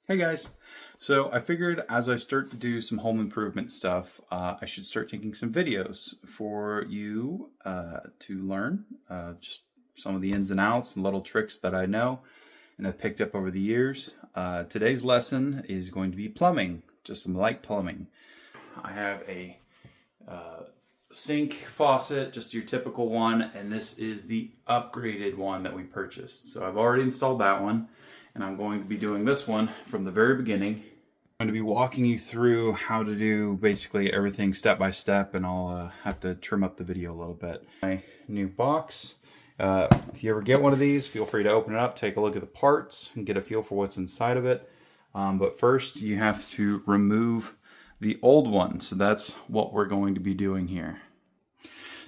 Hey guys, so I figured as I start to do some home improvement stuff, I should start taking some videos for you to learn just some of the ins and outs and little tricks that I know and have picked up over the years. Today's lesson is going to be plumbing, just some light plumbing. I have a sink faucet, just your typical one, and this is the upgraded one that we purchased. So I've already installed that one, and I'm going to be doing this one from the very beginning. I'm going to be walking you through how to do basically everything step by step, and I'll have to trim up the video a little bit. My new box. If you ever get one of these, feel free to open it up, take a look at the parts, and get a feel for what's inside of it. But first, you have to remove the old one. So that's what we're going to be doing here.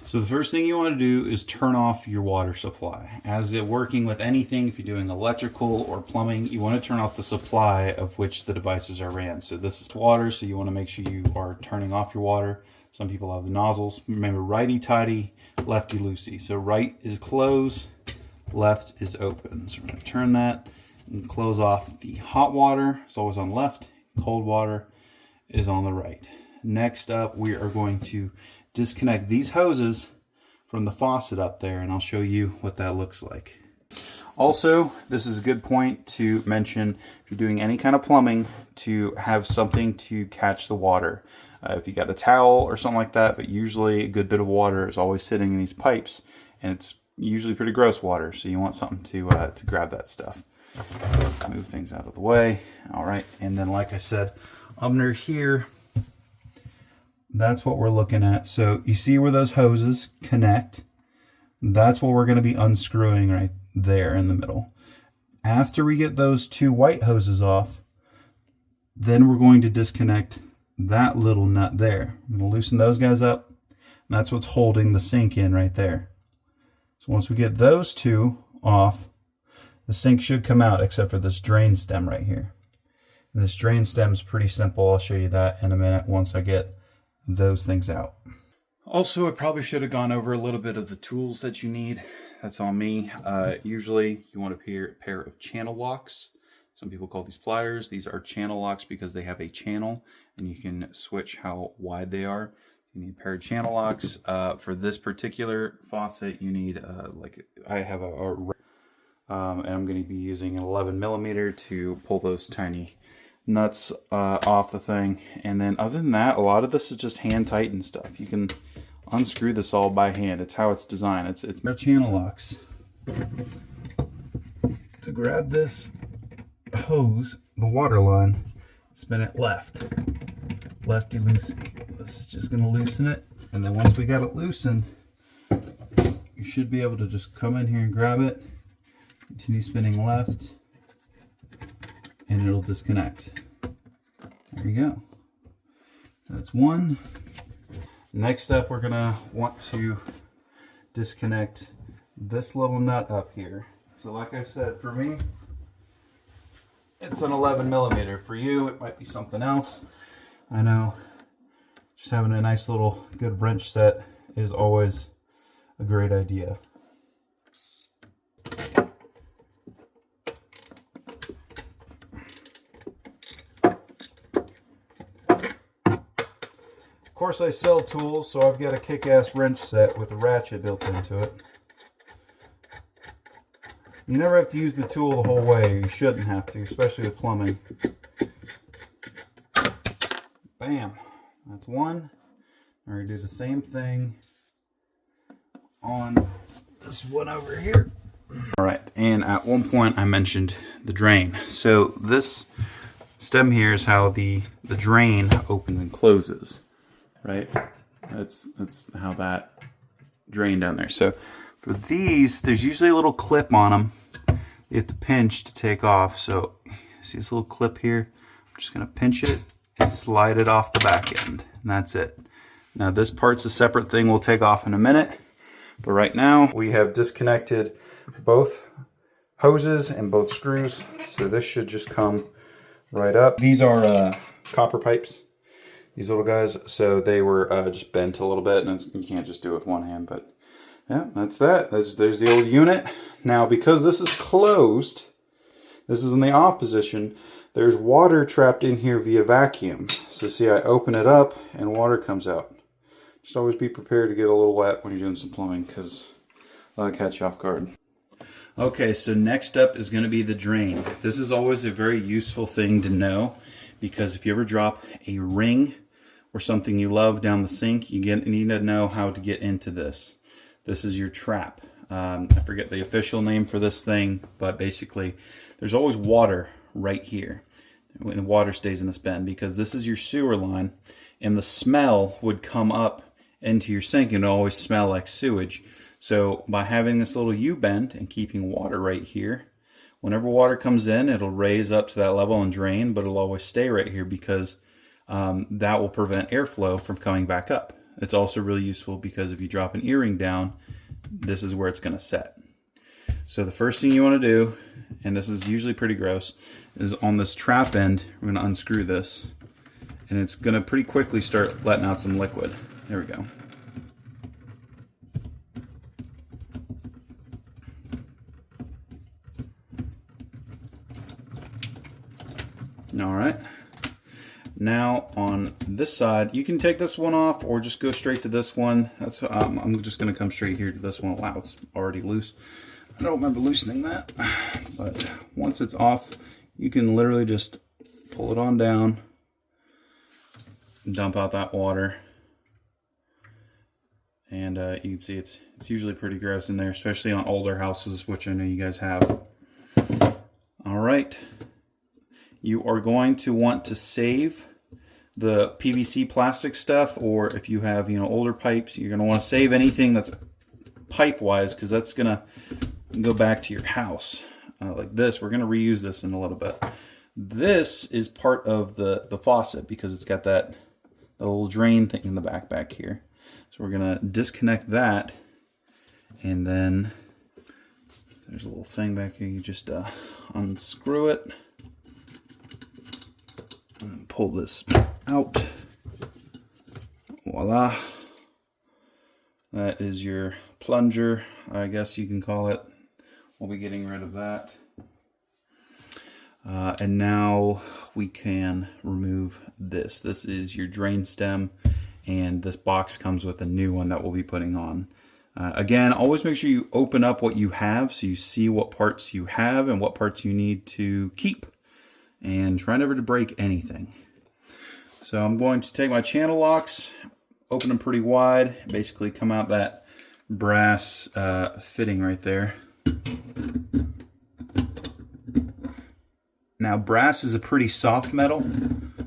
So the first thing you want to do is turn off your water supply. As you're working with anything, if you're doing electrical or plumbing, you want to turn off the supply of which the devices are ran. So this is water, so you want to make sure you are turning off your water. Some people have the nozzles. Remember, righty-tighty, lefty-loosey. So right is close, left is open. So we're going to turn that and close off the hot water. It's always on left. Cold water is on the right. Next up, we are going to disconnect these hoses from the faucet up there, and I'll show you what that looks like. Also, this is a good point to mention if you're doing any kind of plumbing to have something to catch the water. If you got a towel or something like that, but usually a good bit of water is always sitting in these pipes, and it's usually pretty gross water, so you want something to grab that stuff. Move things out of the way. All right, and then like I said, under here, that's what we're looking at. So you see where those hoses connect? That's what we're going to be unscrewing right there in the middle. After we get those two white hoses off, then we're going to disconnect that little nut there. I'm going to loosen those guys up. And that's what's holding the sink in right there. So once we get those two off, the sink should come out except for this drain stem right here. And this drain stem is pretty simple. I'll show you that in a minute once I get those things out. Also, I probably should have gone over a little bit of the tools that you need. That's on me. Usually you want a pair of channel locks. Some people call these pliers. These are channel locks because they have a channel and you can switch how wide they are. You need a pair of channel locks. For this particular faucet, you need like I have and I'm going to be using an 11mm to pull those tiny nuts off the thing. And then other than that, a lot of this is just hand tightened stuff. You can unscrew this all by hand. It's how it's designed. It's no channel locks. To grab this hose, the water line, spin it lefty loosey. This is just going to loosen it, and then once we got it loosened, you should be able to just come in here and grab it, continue spinning left, and it'll disconnect. There you go. That's one. Next up, we're gonna want to disconnect this little nut up here. So like I said, for me, it's an 11mm. For you, it might be something else. I know just having a nice little good wrench set is always a great idea. Of course, I sell tools, so I've got a kick-ass wrench set with a ratchet built into it. You never have to use the tool the whole way. You shouldn't have to, especially with plumbing. Bam. That's one. We're going to do the same thing on this one over here. All right, and at one point I mentioned the drain. So this stem here is how the drain opens and closes. Right, that's how that drain down there. So for these, there's usually a little clip on them. You have to pinch to take off. So see this little clip here? I'm just gonna pinch it and slide it off the back end, and that's it. Now this part's a separate thing we'll take off in a minute, but right now we have disconnected both hoses and both screws. So this should just come right up. These are copper pipes. These little guys, so they were just bent a little bit, and you can't just do it with one hand, but yeah, that's that. There's the old unit. Now, because this is closed, This is in the off position. There's water trapped in here via vacuum. So see, I open it up and water comes out. Just always be prepared to get a little wet when you're doing some plumbing, because that'll catch you off guard. Okay, so next up is going to be the drain. This is always a very useful thing to know, because if you ever drop a ring or something you love down the sink, you need to know how to get into this. This is your trap. I forget the official name for this thing, but basically there's always water right here when the water stays in this bin, because this is your sewer line, and the smell would come up into your sink and always smell like sewage. So by having this little U-bend and keeping water right here, whenever water comes in, it'll raise up to that level and drain, but it'll always stay right here, because that will prevent airflow from coming back up. It's also really useful because if you drop an earring down, this is where it's going to set. So the first thing you want to do, and this is usually pretty gross, is on this trap end, we're going to unscrew this, and it's going to pretty quickly start letting out some liquid. There we go. All right. Now on this side, you can take this one off or just go straight to this one. That's I'm just going to come straight here to this one. Wow, it's already loose. I don't remember loosening that, but once it's off, you can literally just pull it on down, dump out that water, and you can see it's usually pretty gross in there, especially on older houses, which I know you guys have. All right. You are going to want to save the PVC plastic stuff, or if you have, older pipes, you're going to want to save anything that's pipe-wise, because that's going to go back to your house. Like this, we're going to reuse this in a little bit. This is part of the faucet, because it's got the little drain thing in the back here. So we're going to disconnect that, and then there's a little thing back here. You just unscrew it. And pull this out. Voila. That is your plunger, I guess you can call it. We'll be getting rid of that. And now we can remove this. This is your drain stem, and this box comes with a new one that we'll be putting on. Again, always make sure you open up what you have so you see what parts you have and what parts you need to keep. And try never to break anything. So I'm going to take my channel locks, open them pretty wide, basically come out that brass fitting right there. Now brass is a pretty soft metal,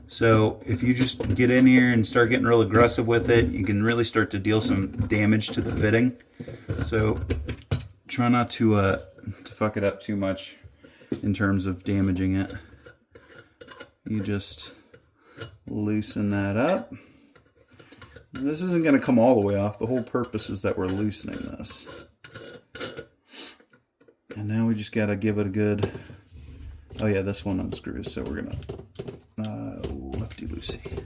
so if you just get in here and start getting real aggressive with it, you can really start to deal some damage to the fitting. So try not to fuck it up too much in terms of damaging it. You just loosen that up. This isn't going to come all the way off. The whole purpose is that we're loosening this. And now we just got to give it a good... Oh yeah, this one unscrews, so we're going to lefty-loosey.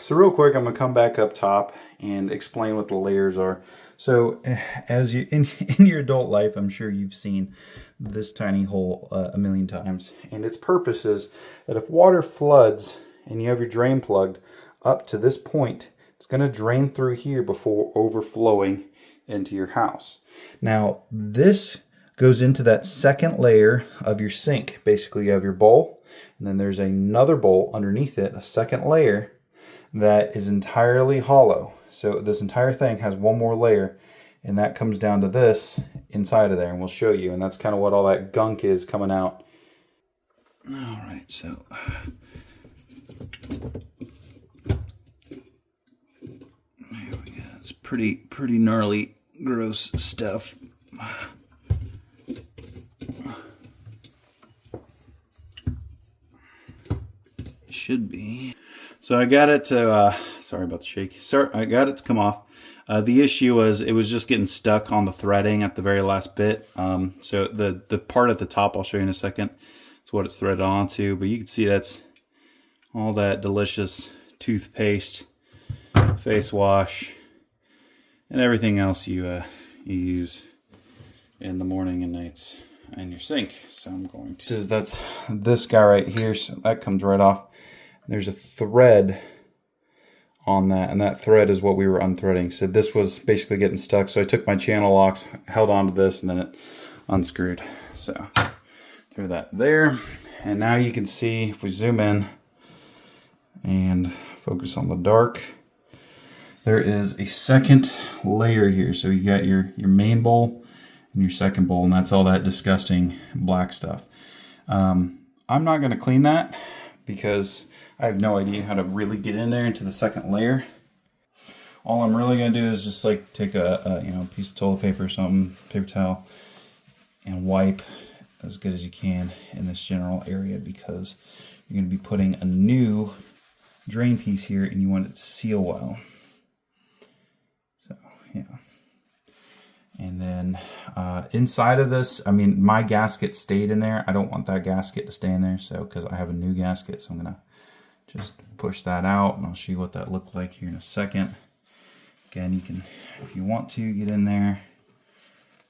So real quick, I'm going to come back up top and explain what the layers are. So as you in your adult life, I'm sure you've seen this tiny hole a million times, and its purpose is that if water floods and you have your drain plugged up to this point, it's going to drain through here before overflowing into your house. Now this goes into that second layer of your sink. Basically you have your bowl, and then there's another bowl underneath it, a second layer that is entirely hollow. So this entire thing has one more layer, and that comes down to this inside of there, and we'll show you. And that's kind of what all that gunk is coming out. All right, so there we go. It's pretty gnarly, gross stuff. Should be. So I got it to, sorry about the shake. I got it to come off. The issue was it was just getting stuck on the threading at the very last bit. So the part at the top, I'll show you in a second, is what it's threaded onto. But you can see that's all that delicious toothpaste, face wash, and everything else you use in the morning and nights. and your sink. So I'm going to, that's this guy right here, so that comes right off. There's a thread on that, and that thread is what we were unthreading. So this was basically getting stuck, so I took my channel locks, held onto this, and then it unscrewed. So threw that there, and now you can see, if we zoom in and focus on the dark, there is a second layer here. So you got your main bowl and your second bowl, and that's all that disgusting black stuff. I'm not going to clean that because I have no idea how to really get in there into the second layer. All I'm really going to do is just like take a piece of toilet paper or something, paper towel, and wipe as good as you can in this general area, because you're going to be putting a new drain piece here and you want it to seal well. So yeah. And then inside of this, I mean, my gasket stayed in there. I don't want that gasket to stay in there, so because I have a new gasket, so I'm gonna just push that out, and I'll show you what that looked like here in a second. Again, you can, if you want to, get in there,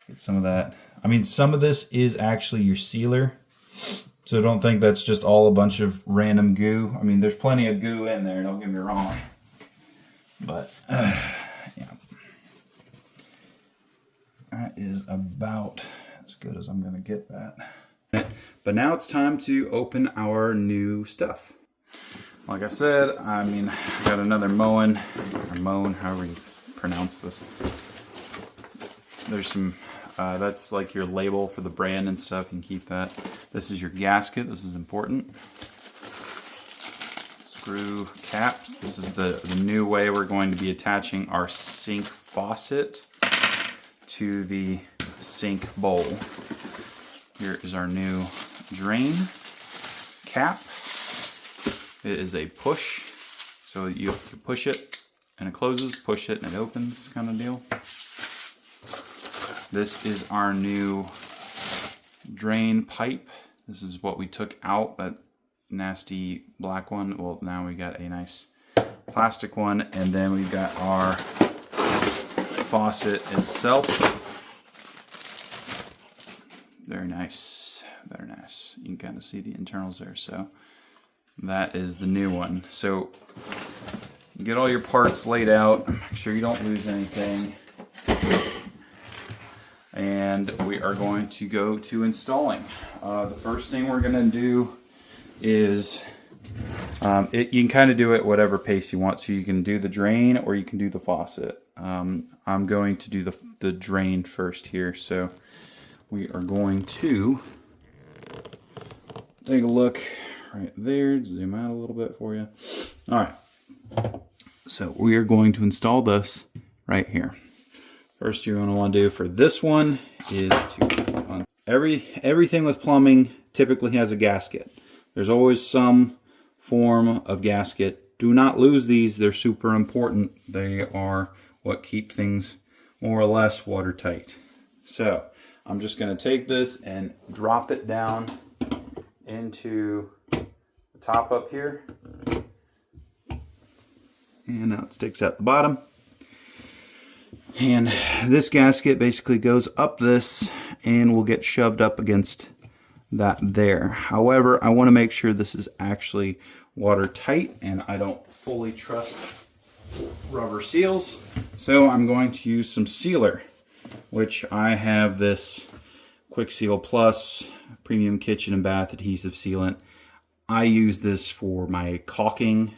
get some of that. I mean, some of this is actually your sealer, so don't think that's just all a bunch of random goo. I mean, there's plenty of goo in there, don't get me wrong. But, yeah. That is about as good as I'm going to get that. But now it's time to open our new stuff. Like I said, I mean, I got another Moen, or Moen, however you pronounce this. There's some, that's like your label for the brand and stuff. You can keep that. This is your gasket. This is important. Screw caps. This is the new way we're going to be attaching our sink faucet to the sink bowl. Here is our new drain cap. It is a push, so you have to push it and it closes, push it and it opens kind of deal. This is our new drain pipe. This is what we took out, that nasty black one. Well, now we got a nice plastic one, and then we've got our faucet itself. Very nice, very nice. You can kind of see the internals there. So that is the new one. So get all your parts laid out, make sure you don't lose anything. And we are going to go to installing. The first thing we're gonna do is, you can kind of do it whatever pace you want. So you can do the drain or you can do the faucet. I'm going to do the drain first here. So we are going to take a look right there, zoom out a little bit for you. All right, so we are going to install this right here. First you're going to want to do for this one is to, everything with plumbing typically has a gasket. There's always some form of gasket. Do not lose these, they're super important. They are what keep things more or less watertight. So I'm just going to take this and drop it down into the top up here. And now it sticks out the bottom. And this gasket basically goes up this and will get shoved up against that there. However, I want to make sure this is actually watertight, and I don't fully trust rubber seals. So I'm going to use some sealer, which I have this Quick Seal Plus Premium Kitchen and Bath Adhesive Sealant. I use this for my caulking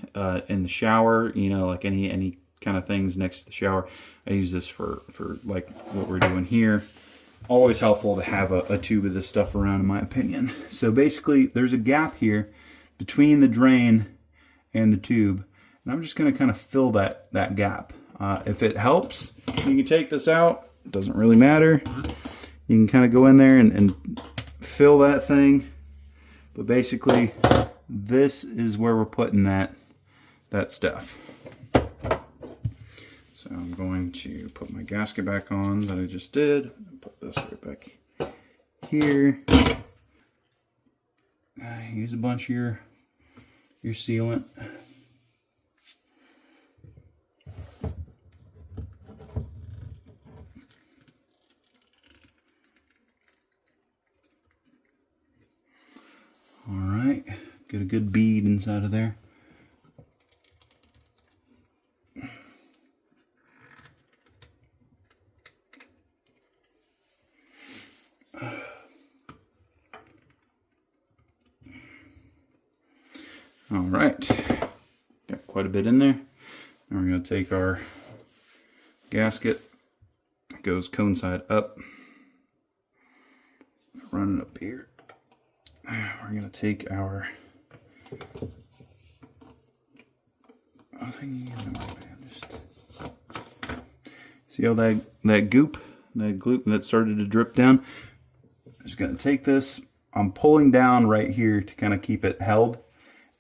in the shower, you know, like any kind of things next to the shower. I use this for like what we're doing here. Always helpful to have a tube of this stuff around, in my opinion. So basically there's a gap here between the drain and the tube, and I'm just going to kind of fill that gap. If it helps, you can take this out. It doesn't really matter. You can kind of go in there and fill that thing. But basically, this is where we're putting that stuff. So I'm going to put my gasket back on that I just did. Put this right back here. Use a bunch of your sealant. Get a good bead inside of there. All right, got quite a bit in there. Now we're going to take our gasket, it goes cone side up, run it up here. We're going to take our see all that goop that started to drip down. I'm just going to take this. I'm pulling down right here to kind of keep it held.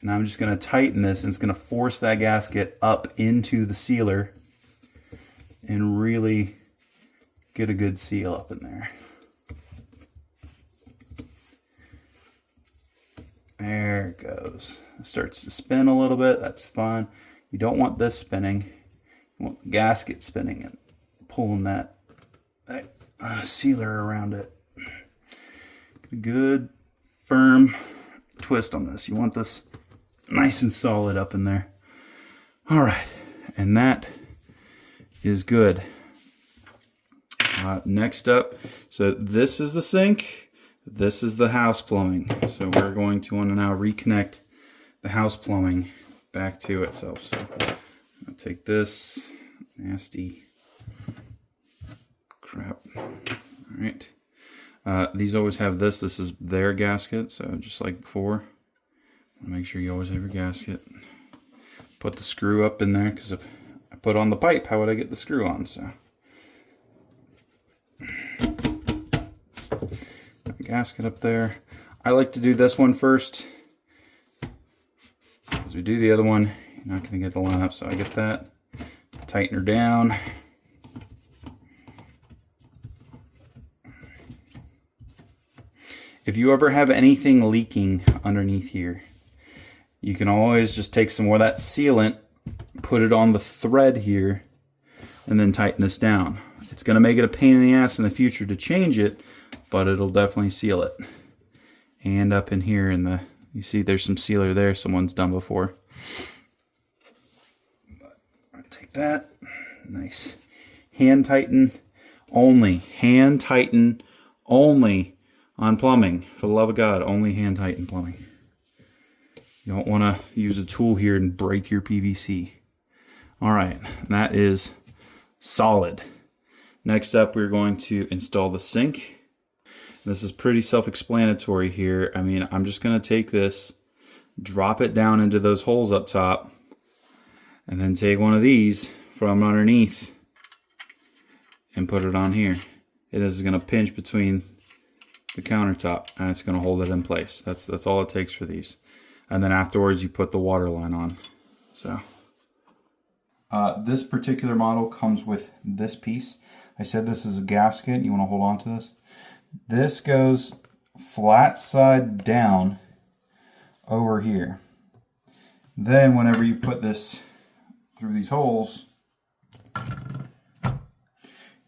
And I'm just going to tighten this, and it's going to force that gasket up into the sealer and really get a good seal up in there. There it goes. It starts to spin a little bit. That's fine. You don't want this spinning. You want the gasket spinning and pulling that sealer around it. Get a good firm twist on this. You want this nice and solid up in there. All right, and that is good. Next up, so this is the sink, this is the house plumbing. So we're going to want to now reconnect the house plumbing back to itself. So I'll take this nasty crap. All right, these always have this. This is their gasket, so just like before. Make sure you always have your gasket. Put the screw up in there, because if I put on the pipe, how would I get the screw on? So, gasket up there. I like to do this one first. As we do the other one, you're not going to get the line up. So I get that. Tighten her down. If you ever have anything leaking underneath here, you can always just take some more of that sealant, put it on the thread here, and then tighten this down. It's going to make it a pain in the ass in the future to change it, but it'll definitely seal it. And up in here you see there's some sealer there someone's done before. Take that. Nice. Hand tighten only. Hand tighten only on plumbing. For the love of God, only hand tighten plumbing. You don't want to use a tool here and break your PVC. All right, that is solid. Next up, we're going to install the sink. This is pretty self-explanatory here. I mean, I'm just going to take this, drop it down into those holes up top, and then take one of these from underneath and put it on here. And this is going to pinch between the countertop, and it's going to hold it in place. That's all it takes for these. And then afterwards you put the water line on. So this particular model comes with this piece. I said this is a gasket. You want to hold on to this. This goes flat side down over here. Then whenever you put this through these holes, you're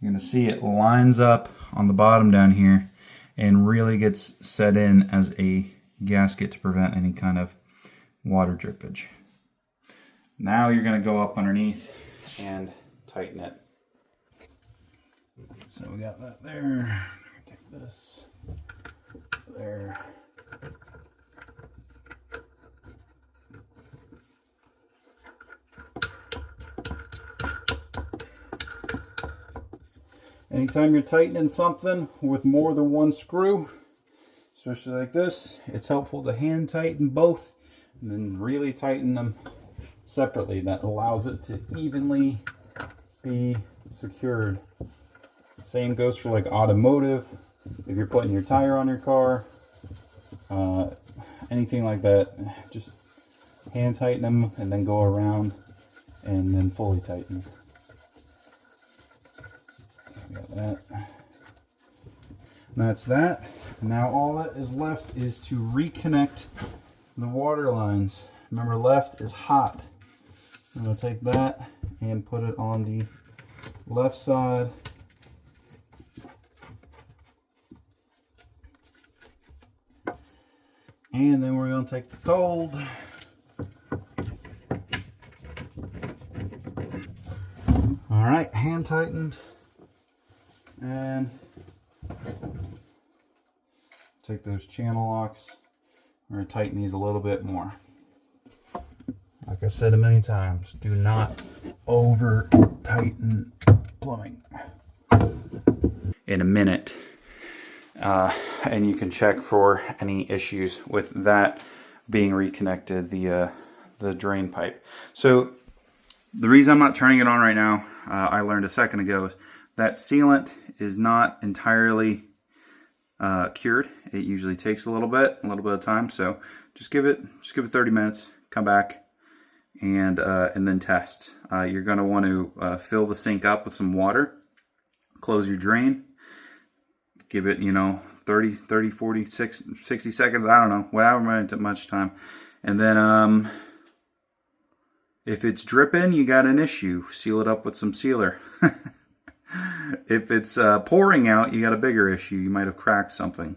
going to see it lines up on the bottom down here and really gets set in as a gasket to prevent any kind of water drippage. Now you're going to go up underneath and tighten it. So we got that there. Take this there. Anytime you're tightening something with more than one screw, especially like this, it's helpful to hand tighten both and then really tighten them separately. That allows it to evenly be secured. Same goes for like automotive. If you're putting your tire on your car, anything like that, just hand tighten them and then go around and then fully tighten. Got that. And that's that. Now all that is left is to reconnect the water lines. Remember, left is hot. I'm going to take that and put it on the left side. And then we're going to take the cold. All right, hand tightened. And take those channel locks. We're going to tighten these a little bit more. Like I said a million times, do not over tighten plumbing. In a minute. And you can check for any issues with that being reconnected, the drain pipe. So the reason I'm not turning it on right now, I learned a second ago, is that sealant is not entirely cured. It usually takes a little bit of time. So just give it 30 minutes, come back, and then test. You're going to want to fill the sink up with some water, close your drain, give it, 30, 40, 60 seconds, I don't know, whatever much time. And then if it's dripping, you got an issue. Seal it up with some sealer. If it's pouring out, you got a bigger issue. You might have cracked something.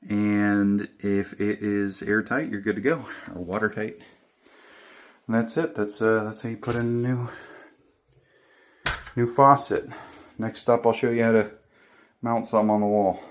And if it is airtight, you're good to go, or watertight. And that's it. That's how you put in a new faucet. Next up, I'll show you how to mount something on the wall.